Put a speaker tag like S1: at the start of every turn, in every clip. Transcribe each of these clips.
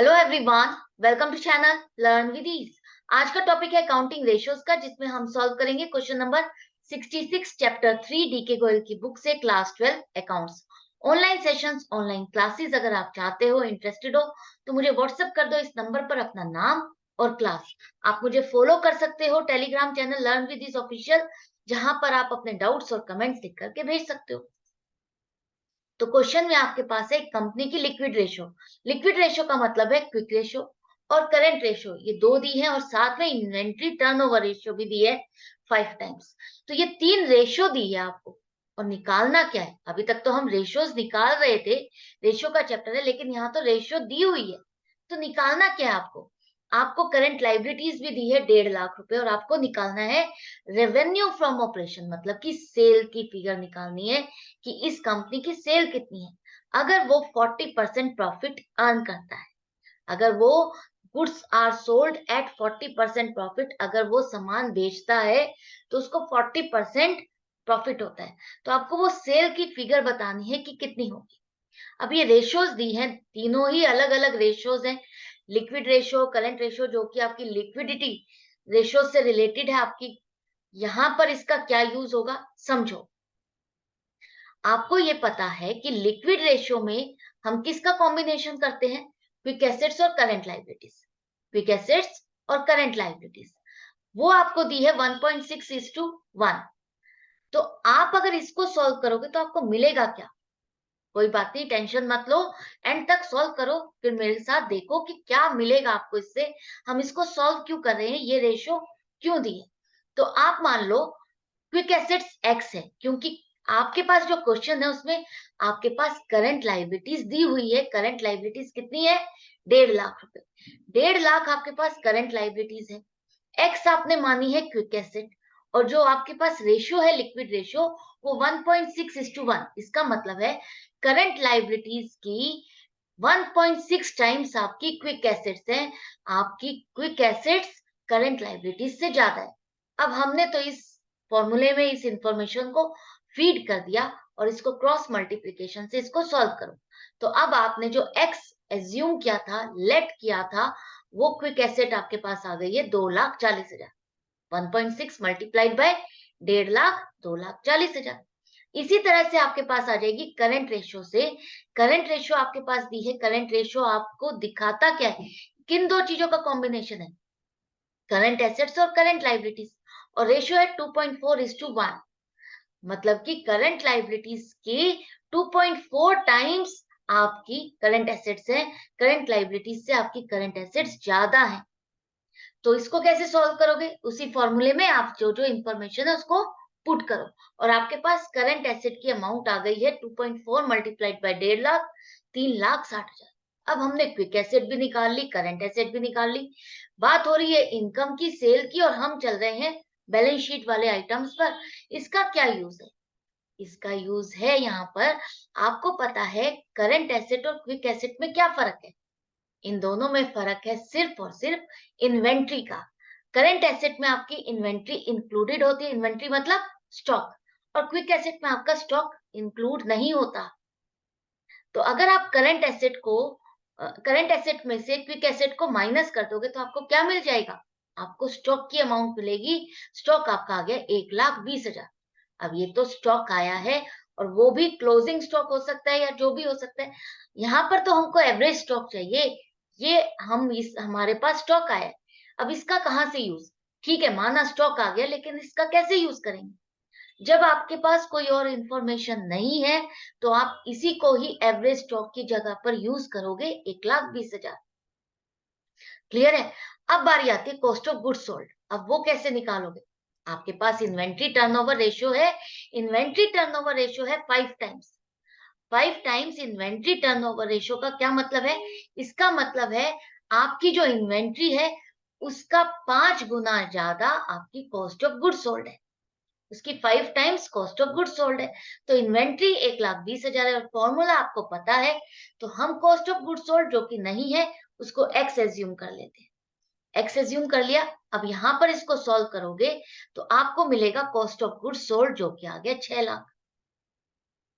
S1: Hello everyone, welcome to channel learn with ease. आज का topic है काउंटिंग रेशियोज का, जिसमें हम सॉल्व करेंगे question number 66 chapter 3 DK Goyal की बुक से class 12 accounts. Online sessions, online classes अगर आप चाहते हो, इंटरेस्टेड हो, तो मुझे व्हाट्सएप कर दो इस नंबर पर अपना नाम और क्लास। आप मुझे फॉलो कर सकते हो Telegram channel learn with ease official, जहां पर आप अपने डाउट्स और कमेंट्स लिख करके भेज सकते हो। तो क्वेश्चन में आपके पास है कंपनी की लिक्विड रेशो। लिक्विड रेशो का मतलब है क्विक रेशो और करंट रेशो, ये दो दी है, और साथ में इन्वेंट्री टर्नओवर रेशो भी दी है 5 टाइम्स। तो ये तीन रेशो दी है आपको, और निकालना क्या है। अभी तक तो हम रेशोज निकाल रहे थे, रेशो का चैप्टर है, लेकिन यहाँ तो रेशो दी हुई है। तो निकालना क्या है आपको। आपको करंट लाइबिलिटीज भी दी है 1.5 लाख रुपए, और आपको निकालना है रेवेन्यू फ्रॉम ऑपरेशन, मतलब कि सेल की फिगर निकालनी है कि इस कंपनी की सेल कितनी है। अगर वो 40% प्रॉफिट अर्न करता है, अगर वो goods are sold at 40% profit, अगर वो सामान बेचता है तो उसको 40% प्रॉफिट होता है, तो आपको वो सेल की फिगर बतानी है कि कितनी होगी। अब ये रेशियोज दी हैं, तीनों ही अलग अलग रेशियोज हैं। लिक्विड रेशियो, करंट रेशियो, जो कि आपकी लिक्विडिटी रेशियो से रिलेटेड है आपकी। यहां पर इसका क्या यूज होगा समझो। आपको ये पता है कि लिक्विड रेशियो में हम किसका कॉम्बिनेशन करते हैं, क्विक एसेट्स और करंट लाइबिलिटीज। क्विक एसेट्स और करंट लाइबिलिटीज वो आपको दी है 1.6:1। तो आप अगर इसको सॉल्व करोगे तो आपको मिलेगा क्या। कोई बात नहीं, टेंशन मत लो, एंड तक सॉल्व करो, फिर मेरे साथ देखो कि क्या मिलेगा आपको इससे। हम इसको सॉल्व क्यों कर रहे हैं, ये रेशियो क्यों दी है। तो आप मान लो क्विक एसेट्स एक्स है, क्योंकि आपके पास जो क्वेश्चन है उसमें आपके पास करंट लाइबिलिटीज दी हुई है। करंट लाइबिलिटीज कितनी है, 1.5 लाख रुपए। 1.5 लाख आपके पास करंट लाइबिलिटीज है, एक्स आपने मानी है क्विक एसेट, और जो आपके पास रेशियो है लिक्विड रेशियो वो 1.6:1। इसका मतलब है करंट लाइबिलिटीज की 1.6 टाइम्स आपकी क्विक एसेट्स हैं। आपकी क्विक एसेट्स करंट लाइबिलिटीज से ज्यादा है। अब हमने तो इस फॉर्मूले में इस इंफॉर्मेशन को फीड कर दिया, और इसको क्रॉस मल्टीप्लिकेशन से इसको सॉल्व करो। तो अब आपने जो एक्स एज्यूम किया था, लेट किया था, वो क्विक एसेट आपके पास आ गई है 2,40,000। 1.6 मल्टीप्लाइड बाय 1.5 लाख, 2,40,000। इसी तरह से आपके पास आ जाएगी करंट रेशियो से। करंट रेशियो आपके पास दी है, करंट रेशियो आपको दिखाता क्या है, किन दो चीजों का कॉम्बिनेशन है, करंट एसेट्स और करंट लाइबिलिटीज। और रेशियो है 2.4:1, मतलब कि करंट लाइबिलिटीज की 2.4 टाइम्स आपकी करंट एसेट्स है। करंट लाइबिलिटीज से आपकी करंट एसेट्स ज्यादा है। तो इसको कैसे सॉल्व करोगे, उसी फॉर्मूले में आप जो जो इंफॉर्मेशन है उसको पुट करो, और आपके पास करंट एसेट की अमाउंट आ गई है 2.4 मल्टीप्लाइड बाय 1.5 लाख, 3,60,000। अब हमने क्विक एसेट भी निकाल ली, करंट एसेट भी निकाल ली। बात हो रही है इनकम की, सेल की, और हम चल रहे हैं बैलेंस शीट वाले आइटम्स पर। इसका क्या यूज है, इसका यूज है यहाँ पर, आपको पता है करंट एसेट और क्विक एसेट में क्या फर्क है। इन दोनों में फर्क है सिर्फ और सिर्फ इन्वेंट्री का। करंट एसेट में आपकी इन्वेंट्री इंक्लूडेड होती है, इन्वेंट्री मतलब स्टॉक, और क्विक एसेट में आपका स्टॉक इंक्लूड नहीं होता। तो अगर आप करंट एसेट में से क्विक एसेट को माइनस कर दोगे तो आपको क्या मिल जाएगा, आपको स्टॉक की अमाउंट मिलेगी। स्टॉक आपका आ गया 1,20,000। अब ये तो स्टॉक आया है, और वो भी क्लोजिंग स्टॉक हो सकता है या जो भी हो सकता है। यहाँ पर तो हमको एवरेज स्टॉक चाहिए। ये हमारे पास स्टॉक आया है, अब इसका कहाँ से यूज। ठीक है, माना स्टॉक आ गया, लेकिन इसका कैसे यूज करेंगे। जब आपके पास कोई और इंफॉर्मेशन नहीं है, तो आप इसी को ही एवरेज स्टॉक की जगह पर यूज करोगे, 1,20,000। क्लियर है। अब बारी आती है कॉस्ट ऑफ गुड्स सोल्ड। अब वो कैसे निकालोगे, आपके पास इन्वेंट्री टर्नओवर रेशियो है। इन्वेंट्री टर्नओवर रेशियो है 5 times. 5 times inventory turnover ratio का क्या मतलब है, इसका मतलब है आपकी जो इन्वेंट्री है उसका 5 गुना ज्यादा आपकी कॉस्ट ऑफ गुड्स सोल्ड है। उसकी 5 times cost of goods sold है। तो इन्वेंट्री 1,20,000 है, और फॉर्मूला आपको पता है। तो हम कॉस्ट ऑफ गुड्स सोल्ड जो कि नहीं है उसको एक्स एज्यूम कर लेते हैं। एक्स एज्यूम कर लिया। अब यहां पर इसको सॉल्व करोगे तो आपको मिलेगा कॉस्ट ऑफ गुड्स सोल्ड, जो कि आ गया 6 लाख।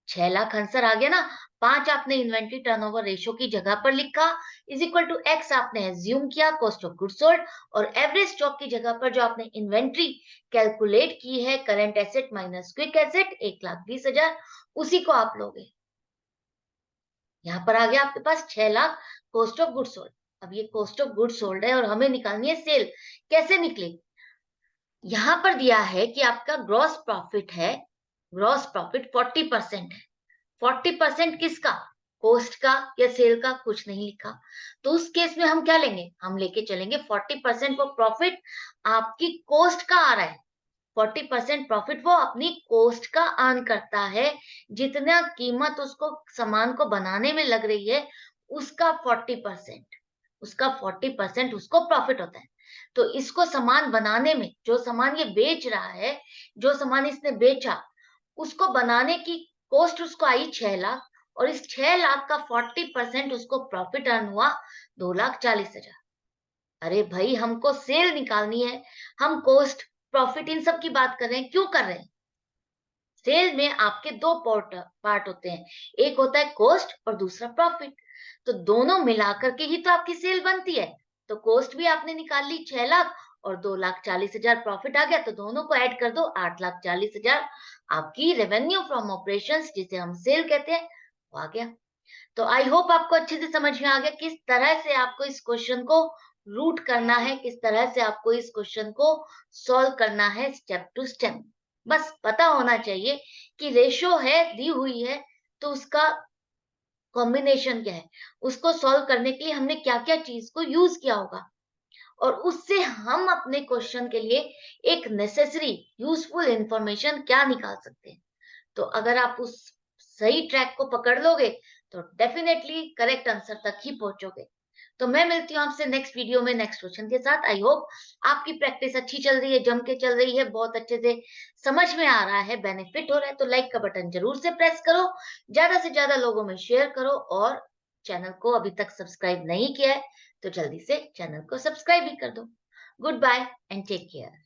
S1: 6 लाख आंसर आ गया ना। 5 आपने इन्वेंट्री टर्नओवर रेशो की जगह पर लिखा, इज इक्वल टू एक्स आपने एज्यूम किया कॉस्ट ऑफ गुड्स सोल्ड, और एवरेज स्टॉक की जगह पर जो आपने इन्वेंट्री कैलकुलेट की है current asset minus quick asset 1,20,000, उसी को आप लोगे। यहाँ पर आ गया आपके पास 6 lakh cost of goods sold. अब ये कॉस्ट ऑफ गुड्स सोल्ड है और हमें निकालनी है सेल। कैसे निकले? यहाँ पर दिया है कि आपका ग्रॉस प्रॉफिट है, ग्रॉस प्रॉफिट 40% है। 40% किसका? कॉस्ट का या सेल का? कुछ नहीं लिखा। तो उस केस में हम क्या लेंगे? हम लेके चलेंगे 40% वो प्रॉफिट आपकी कॉस्ट का आ रहा है। 40% प्रॉफिट वो अपनी कॉस्ट का अर्न करता है, जितना कीमत उसको सामान को बनाने में लग रही है उसका 40%, उसका 40% उसको प्रॉफिट होता है। तो इसको सामान बनाने में, जो सामान ये बेच रहा है, जो सामान इसने बेचा, उसको बनाने की कॉस्ट उसको आई 6 लाख, और इस 6 लाख का 40% उसको प्रॉफिट अर्न हुआ 2,40,000। अरे भाई, हमको सेल निकालनी है, हम कॉस्ट प्रॉफिट इन सब की बात कर रहे हैं, क्यों कर रहे हैं? सेल में आपके दो पार्ट होते हैं, एक होता है कॉस्ट और दूसरा प्रॉफिट। तो दोनों मिलाकर के ही तो आपकी सेल बनती है। तो कॉस्ट भी आपने निकाल ली 6 लाख, और 2,40,000 प्रॉफिट आ गया, तो दोनों को ऐड कर दो, 8,40,000 आपकी रेवेन्यू फ्रॉम ऑपरेशंस, जिसे हम सेल कहते हैं, वो आ गया। तो आई होप आपको अच्छे से समझ में आ गया किस तरह से आपको इस क्वेश्चन को रूट करना है, किस तरह से आपको इस क्वेश्चन को सॉल्व करना है स्टेप टू स्टेप। बस पता होना चाहिए कि रेशो है दी हुई है, तो उसका कॉम्बिनेशन क्या है, उसको सॉल्व करने के लिए हमने क्या क्या चीज को यूज किया होगा, और उससे हम अपने क्वेश्चन के लिए एक नेसेसरी यूजफुल इंफॉर्मेशन क्या निकाल सकते हैं। तो अगर आप उस सही ट्रैक को पकड़ लोगे तो डेफिनेटली करेक्ट आंसर तक ही पहुंचोगे। तो मैं मिलती हूँ आपसे नेक्स्ट वीडियो में नेक्स्ट क्वेश्चन के साथ। आई होप आपकी प्रैक्टिस अच्छी चल रही है, जम के चल रही है, बहुत अच्छे से समझ में आ रहा है, बेनिफिट हो रहा है। तो लाइक का बटन जरूर से प्रेस करो, ज्यादा से ज्यादा लोगों में शेयर करो, और चैनल को अभी तक सब्सक्राइब नहीं किया है तो जल्दी से चैनल को सब्सक्राइब भी कर दो। Good bye and take care.